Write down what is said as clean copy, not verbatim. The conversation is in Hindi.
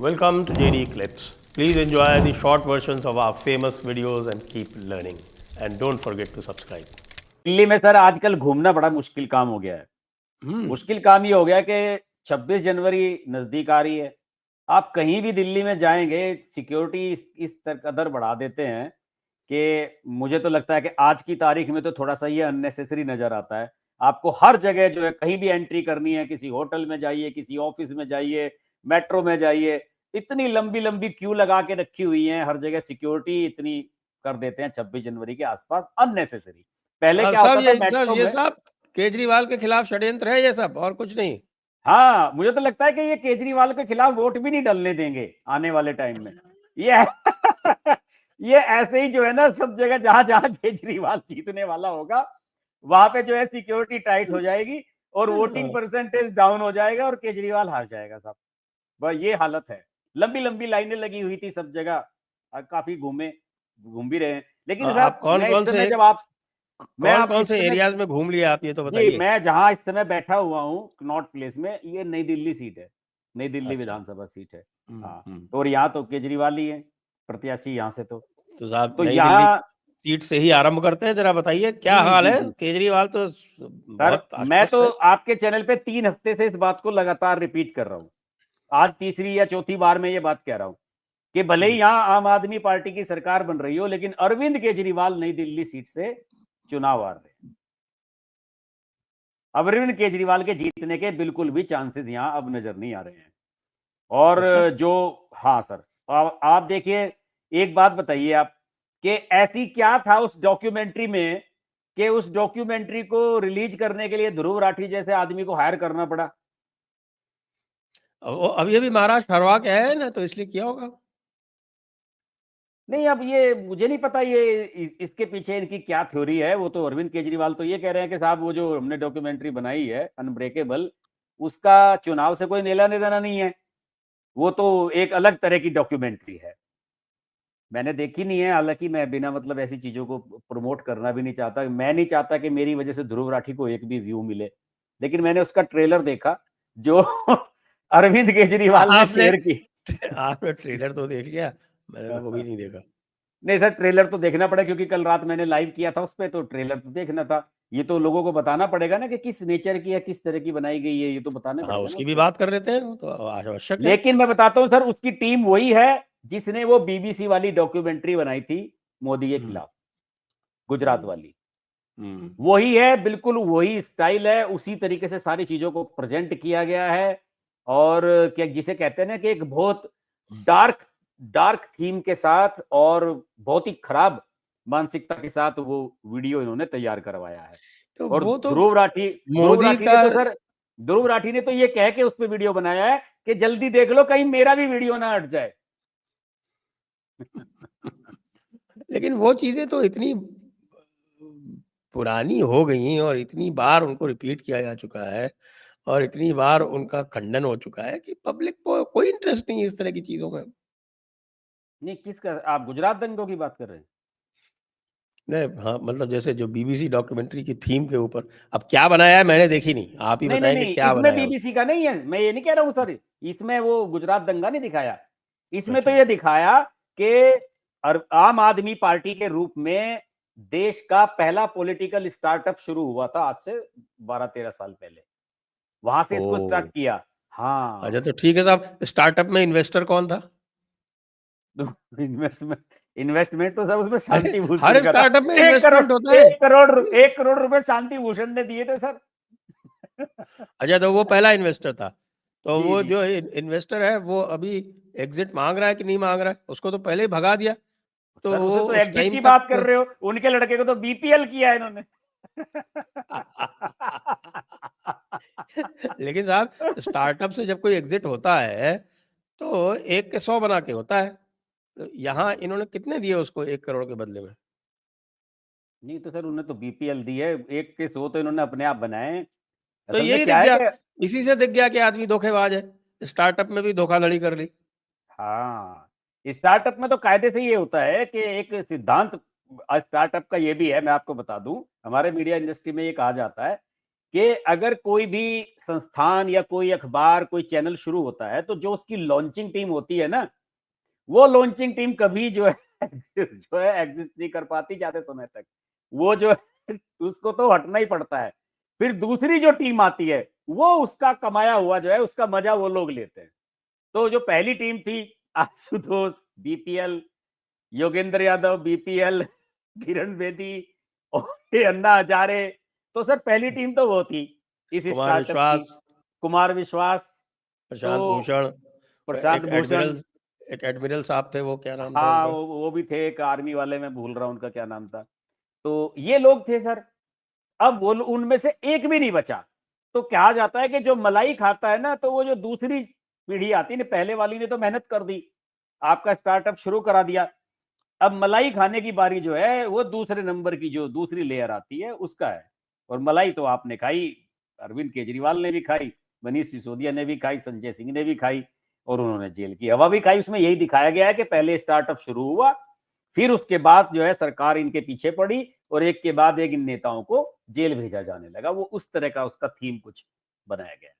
Welcome to JD Clips. Please enjoy the short versions of our famous videos and keep learning. And don't forget to subscribe. Delhi में सर आजकल घूमना बड़ा मुश्किल काम हो गया है। मुश्किल काम ये हो गया कि 26 जनवरी नजदीक आ रही है। आप कहीं भी दिल्ली में जाएंगे, सिक्योरिटी इस कदर बढ़ा देते हैं कि मुझे तो लगता है कि आज की तारीख में तो थोड़ा सा ये अननेसेसरी नजर आता है। आपको हर जगह जो है कहीं भी एंट्री करनी है, किसी होटल में जाइए, किसी ऑफिस में जाइए, मेट्रो में जाइए, इतनी लंबी लंबी क्यू लगा के रखी हुई है, हर जगह सिक्योरिटी इतनी कर देते हैं 26 जनवरी के आसपास अननेसेसरी। पहले क्या होता था मेट्रो में। सब केजरीवाल के खिलाफ षड्यंत्र है ये सब, और कुछ नहीं। हाँ, मुझे तो लगता है कि ये केजरीवाल के खिलाफ वोट भी नहीं डलने देंगे आने वाले टाइम में। ये ये ऐसे ही जो है ना, सब जगह जहां जहां केजरीवाल जीतने वाला होगा वहां पे जो है सिक्योरिटी टाइट हो जाएगी और वोटिंग परसेंटेज डाउन हो जाएगा और केजरीवाल हार जाएगा साहब। बस ये हालत है। लंबी लंबी लाइनें लगी हुई थी सब जगह, काफी घूम भी रहे हैं। लेकिन आप कौन से एरियाज में घूम लिए आप, ये तो बताइए। मैं जहां इस समय बैठा हुआ हूँ नॉर्थ प्लेस में, ये नई दिल्ली सीट है, नई दिल्ली विधानसभा सीट है। हाँ, और यहाँ तो केजरीवाल ही है प्रत्याशी यहाँ से। तो साहब तो यहाँ सीट से ही आरंभ करते हैं, जरा बताइए क्या हाल है। केजरीवाल तो बहुत मैं तो आपके चैनल पे 3 हफ्ते से इस बात को लगातार रिपीट कर रहा हूँ। आज तीसरी या चौथी बार मैं ये बात कह रहा हूँ कि भले ही यहाँ आम आदमी पार्टी की सरकार बन रही हो, लेकिन अरविंद केजरीवाल नई दिल्ली सीट से चुनाव हार रहे। अरविंद केजरीवाल के जीतने के बिल्कुल भी चांसेस यहां अब नजर नहीं आ रहे हैं। और हाँ सर, आप देखिए, एक बात बताइए आप कि ऐसी क्या था उस डॉक्यूमेंट्री में कि उस डॉक्यूमेंट्री को रिलीज करने के लिए ध्रुव राठी जैसे आदमी को हायर करना पड़ा। अभी अभी महाराष्ट्र हरवा के है ना, तो इसलिए किया होगा। नहीं, अब ये मुझे नहीं पता ये इसके पीछे इनकी क्या थ्योरी है। वो तो अरविंद केजरीवाल तो ये कह रहे हैं कि साहब वो जो हमने डॉक्यूमेंट्री बनाई है अनब्रेकेबल, उसका चुनाव से कोई लेना देना नहीं है, वो तो एक अलग तरह की डॉक्यूमेंट्री है। मैंने देखी नहीं है, हालांकि मैं बिना मतलब ऐसी चीजों को प्रमोट करना भी नहीं चाहता। मैं नहीं चाहता कि मेरी वजह से ध्रुव राठी को एक भी व्यू मिले, लेकिन मैंने उसका ट्रेलर देखा जो अरविंद केजरीवाल ने शेयर की। आपने ट्रेलर तो देख लिया, मैंने तो वो भी नहीं देखा। नहीं सर, ट्रेलर तो देखना पड़ा क्योंकि कल रात मैंने लाइव किया था उस पर, तो ट्रेलर तो देखना था। ये तो लोगों को बताना पड़ेगा ना कि किस नेचर की है, किस तरह की बनाई गई है, ये तो बताने पड़ेगा। उसकी भी बात कर लेते हैं, तो आवश्यक है। लेकिन मैं बताता हूँ सर, उसकी टीम वही है जिसने वो बीबीसी वाली डॉक्यूमेंट्री बनाई थी मोदी के खिलाफ, गुजरात वाली। वही है, बिल्कुल वही स्टाइल है, उसी तरीके से सारी चीजों को प्रेजेंट किया गया है। और क्या जिसे कहते हैं ना कि एक बहुत डार्क थीम के साथ और बहुत ही खराब मानसिकता के साथ वो वीडियो इन्होंने तैयार करवाया है। तो और वो तो ध्रुव राठी ने तो ये कह के उस पर वीडियो बनाया है कि जल्दी देख लो कहीं मेरा भी वीडियो ना हट जाए। लेकिन वो चीजें तो इतनी पुरानी हो गई और इतनी बार उनको रिपीट किया जा चुका है और इतनी बार उनका खंडन हो चुका है कि पब्लिक को कोई इंटरेस्ट नहीं है इस तरह की चीजों में। नहीं, किसका आप गुजरात दंगों की बात कर रहे हैं? नहीं, हाँ, मतलब जैसे जो बीबीसी डॉक्यूमेंट्री की थीम के ऊपर अब क्या बनाया है मैंने देखी नहीं, आप ही बताएं कि क्या इसमें बनाया। बीबीसी का नहीं है, मैं ये नहीं कह रहा हूँ सर, इसमें वो गुजरात दंगा नहीं दिखाया। इसमें तो ये दिखाया कि आम आदमी पार्टी के रूप में देश का पहला पॉलिटिकल स्टार्टअप शुरू हुआ था आज से 12-13 साल पहले, वहां से इसको स्टार्ट किया। हाँ, अच्छा, तो ठीक है साहब, स्टार्टअप में इन्वेस्टर कौन था? इन्वेस्टमेंट तो सब उसमें शांति भूषण हर का था। स्टार्टअप में इन्वेस्टमेंट होता है। 1 करोड़ रुपए शांति भूषण ने दिए थे सर। अच्छा, तो वो पहला इन्वेस्टर था, तो वो जो इन्वेस्टर है वो अभी एग्जिट मांग रहा है कि नहीं मांग रहा है? उसको तो पहले ही भगा दिया। तो सर, उसे तो एग्जिट की बात कर रहे हो, उनके लड़के को तो बीपीएल किया है इन्होंने। लेकिन साहब, स्टार्टअप से जब कोई एग्जिट होता है तो 1 के 100 बना के होता है। तो यहाँ इन्होंने कितने दिए उसको 1 करोड़ के बदले में? नहीं तो सर, उन्होंने तो बीपीएल दी है, 1 के 100 तो इन्होंने अपने आप बनाए। तो यही दिख गया, इसी से दिख गया कि आदमी धोखेबाज है। स्टार्टअप में भी धोखाधड़ी कर ली। हाँ, स्टार्टअप में तो कायदे से ये होता है कि एक सिद्धांत स्टार्टअप का ये भी है, मैं आपको बता दूं, हमारे मीडिया इंडस्ट्री में ये कहा जाता है कि अगर कोई भी संस्थान या कोई अखबार, कोई चैनल शुरू होता है, तो जो उसकी लॉन्चिंग टीम होती है ना, वो लॉन्चिंग टीम कभी जो है जो है एग्जिस्ट नहीं कर पाती ज्यादा समय तक। वो जो है उसको तो हटना ही पड़ता है। फिर दूसरी जो टीम आती है, वो उसका कमाया हुआ जो है उसका मजा वो लोग लेते हैं। तो जो पहली टीम थी, आशुतोष बीपीएल, योगेंद्र यादव बीपीएल, किरण बेदी और ये अन्ना हजारे, तो सर पहली टीम तो वो थी इस कुमार स्टार्टअप की। विश्वास, कुमार विश्वास, प्रशांत तो भूषण, प्रशांत भूषण, एक एडमिरल साहब थे, वो क्या नाम था हाँ उनका? वो भी थे, एक आर्मी वाले, मैं भूल रहा हूँ उनका क्या नाम था। तो ये लोग थे सर। अब वो उनमें से एक भी नहीं बचा। तो कहा जाता है कि जो मलाई खाता है ना, तो वो जो दूसरी पीढ़ी आती है ना, पहले वाली ने तो मेहनत कर दी, आपका स्टार्टअप शुरू करा दिया, अब मलाई खाने की बारी जो है वो दूसरे नंबर की जो दूसरी लेयर आती है उसका है। और मलाई तो आपने खाई, अरविंद केजरीवाल ने भी खाई, मनीष सिसोदिया ने भी खाई, संजय सिंह ने भी खाई, और उन्होंने जेल की हवा भी खाई। उसमें यही दिखाया गया है कि पहले स्टार्टअप शुरू हुआ, फिर उसके बाद जो है सरकार इनके पीछे पड़ी और एक के बाद एक इन नेताओं को जेल भेजा जाने लगा। वो उस तरह का उसका थीम कुछ बनाया गया है।